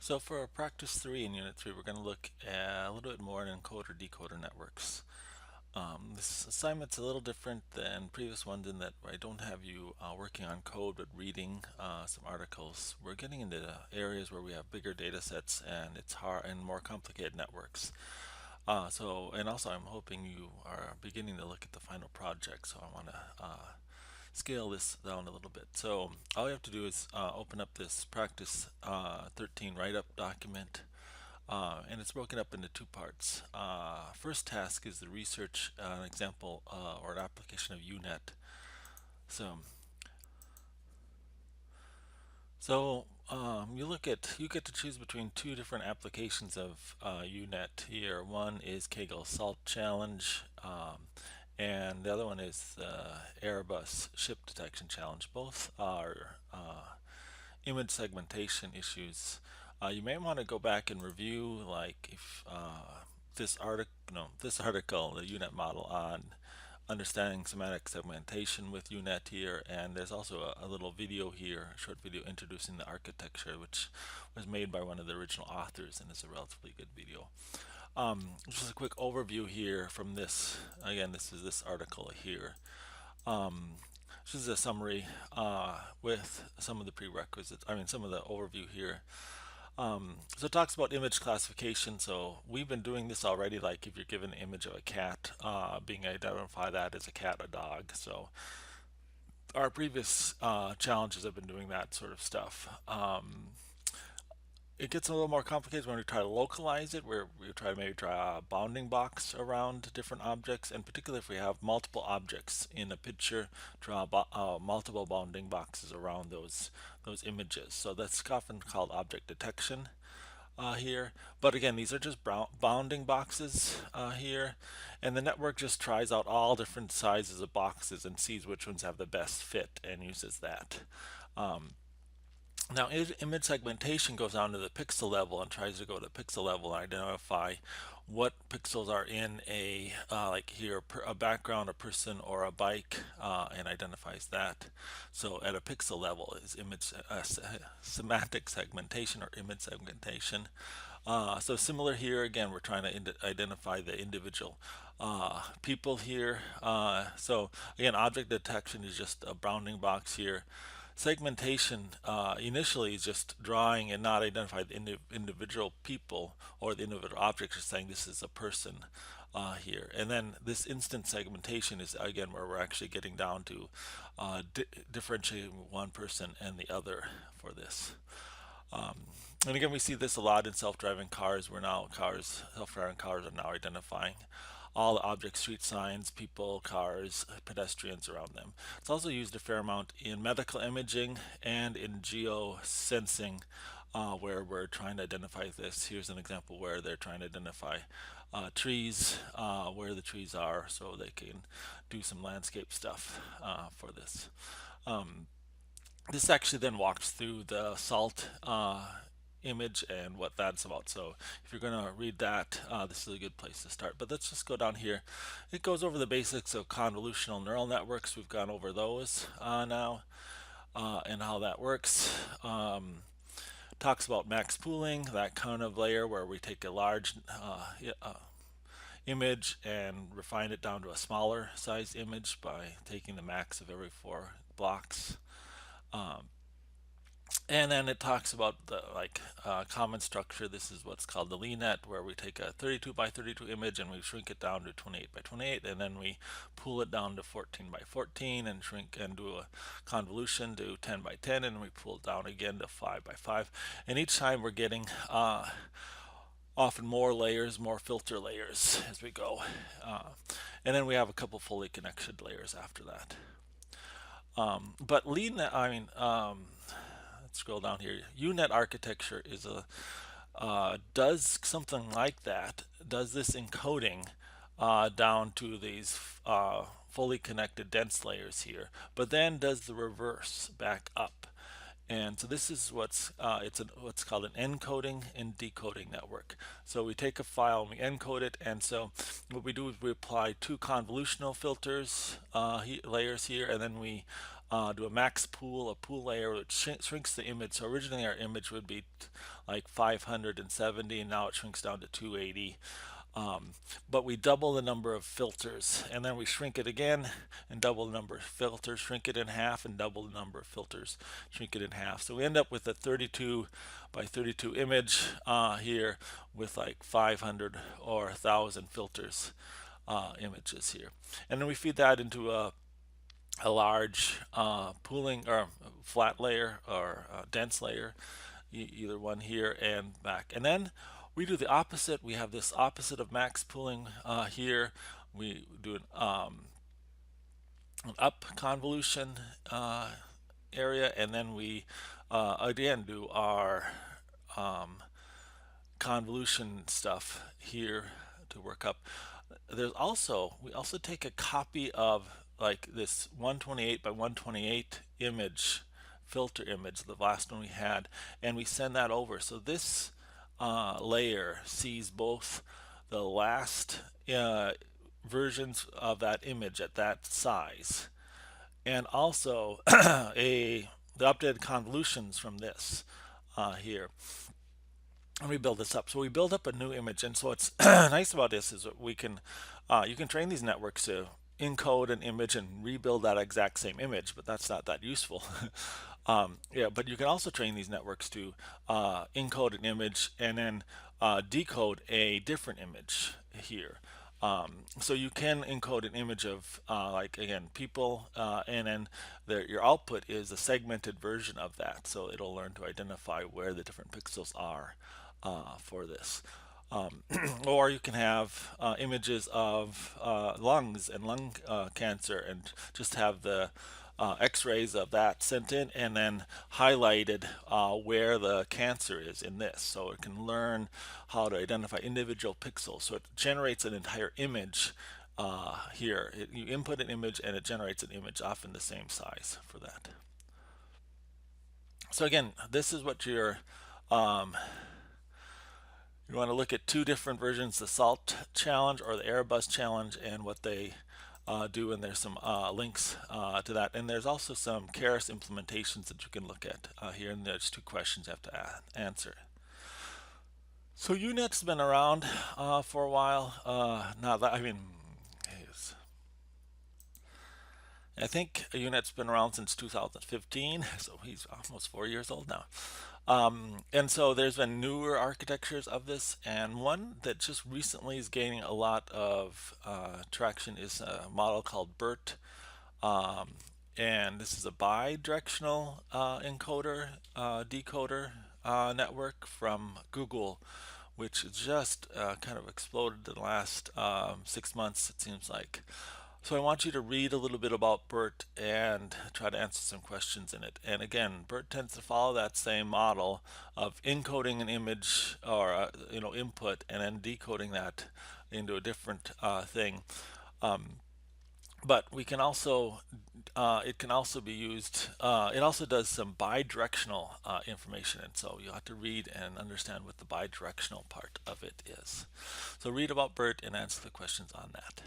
So for Practice 3 in Unit 3, we're going to look a little bit more at encoder-decoder networks. This assignment's a little different than previous ones in that I don't have you working on code but reading some articles. We're getting into areas where we have bigger data sets and it's hard and more complicated networks. And also I'm hoping you are beginning to look at the final project, so I want to scale this down a little bit. So all you have to do is open up this Practice 13 write-up document, and it's broken up into two parts. First task is the research an example or an application of UNet. So, you get to choose between two different applications of UNet here. One is Kaggle Salt Challenge, and the other one is Airbus Ship Detection Challenge. Both are image segmentation issues. You may want to go back and review, like if this article, the UNet model on understanding semantic segmentation with UNet here, and there's also a little video here, a short video introducing the architecture, which was made by one of the original authors and is a relatively good video. Just a quick overview here from this. Again, this is this article here. This is a summary with some of the prerequisites, some of the overview here. So it talks about image classification. So we've been doing this already, like if you're given an image of a cat, being identify that as a cat or dog. So our previous challenges have been doing that sort of stuff. It gets a little more complicated when we try to localize it, where we try to maybe draw a bounding box around different objects, and particularly if we have multiple objects in a picture, draw multiple bounding boxes around those images. So that's often called object detection here. But again, these are just bounding boxes here, and the network just tries out all different sizes of boxes and sees which ones have the best fit and uses that. Now, image segmentation goes down to the pixel level and tries to go to pixel level and identify what pixels are in a, like here, a background, a person, or a bike, and identifies that. So at a pixel level is image semantic segmentation or image segmentation. So similar here, again, we're trying to identify the individual people here. So again, object detection is just a bounding box here. Segmentation initially is just drawing and not identify the individual people or the individual objects, just saying this is a person here. And then this instant segmentation is again where we're actually getting down to differentiating one person and the other for this. And again, we see this a lot in self-driving cars, where now self-driving cars are now identifying all the objects, street signs, people, cars, pedestrians around them. It's also used a fair amount in medical imaging and in geosensing, where we're trying to identify this. Here's an example where they're trying to identify trees, where the trees are, so they can do some landscape stuff for this. This actually then walks through the SALT image and what that's about. So if you're going to read that, this is a good place to start. But let's just go down here. It goes over the basics of convolutional neural networks. We've gone over those now and how that works. Talks about max pooling, that kind of layer where we take a large image and refine it down to a smaller size image by taking the max of every 4 blocks. And then it talks about the common structure. This is what's called the LeNet, where we take a 32 by 32 image and we shrink it down to 28 by 28, and then we pull it down to 14 by 14 and shrink and do a convolution to 10 by 10, and we pull it down again to 5 by 5. And each time we're getting often more layers, more filter layers as we go. And then we have a couple fully connected layers after that. But LeNet, let's scroll down here. UNet architecture is does something like that. Does this encoding down to these fully connected dense layers here, but then does the reverse back up. And so this is what's called an encoding and decoding network. So we take a file and we encode it, and so what we do is we apply 2 convolutional filters layers here, and then we do a max pool, a pool layer which shrinks the image. So originally our image would be like 570, and now it shrinks down to 280. But we double the number of filters, and then we shrink it again and double the number of filters, shrink it in half, and double the number of filters, shrink it in half. So we end up with a 32 by 32 image here with like 500 or 1,000 filters images here. And then we feed that into a large pooling or flat layer or dense layer, either one here and back. And then we do the opposite. We have this opposite of max pooling here. We do an up convolution area, and then we again do our convolution stuff here to work up. We also take a copy of like this 128 by 128 image, filter image, the last one we had, and we send that over. So this layer sees both the last versions of that image at that size, and also the updated convolutions from this here. And we build this up. So we build up a new image, and so what's nice about this is that we can you can train these networks to encode an image and rebuild that exact same image, but that's not that useful. Yeah, but you can also train these networks to encode an image and then decode a different image here. So you can encode an image of like again people, and then your output is a segmented version of that. So it'll learn to identify where the different pixels are for this. Or you can have images of lungs and lung cancer, and just have the x-rays of that sent in and then highlighted where the cancer is in this. So it can learn how to identify individual pixels. So it generates an entire image here. You input an image and it generates an image often the same size for that. So again, this is what you want to look at two different versions, the SALT challenge or the Airbus challenge, and what they do, and there's some links to that. And there's also some Keras implementations that you can look at here, and there's two questions you have to answer. So UNet's been around for a while. Now that, I mean, I think UNet's been around since 2015, so he's almost 4 years old now. And so there's been newer architectures of this, and one that just recently is gaining a lot of traction is a model called Bert. And this is a bi-directional encoder decoder network from Google, which just kind of exploded in the last 6 months, it seems like. So I want you to read a little bit about Bert and try to answer some questions in it. And again, Bert tends to follow that same model of encoding an image or input and then decoding that into a different thing. But we can also it can also be used. It also does some bidirectional information, and so you have to read and understand what the bidirectional part of it is. So read about Bert and answer the questions on that.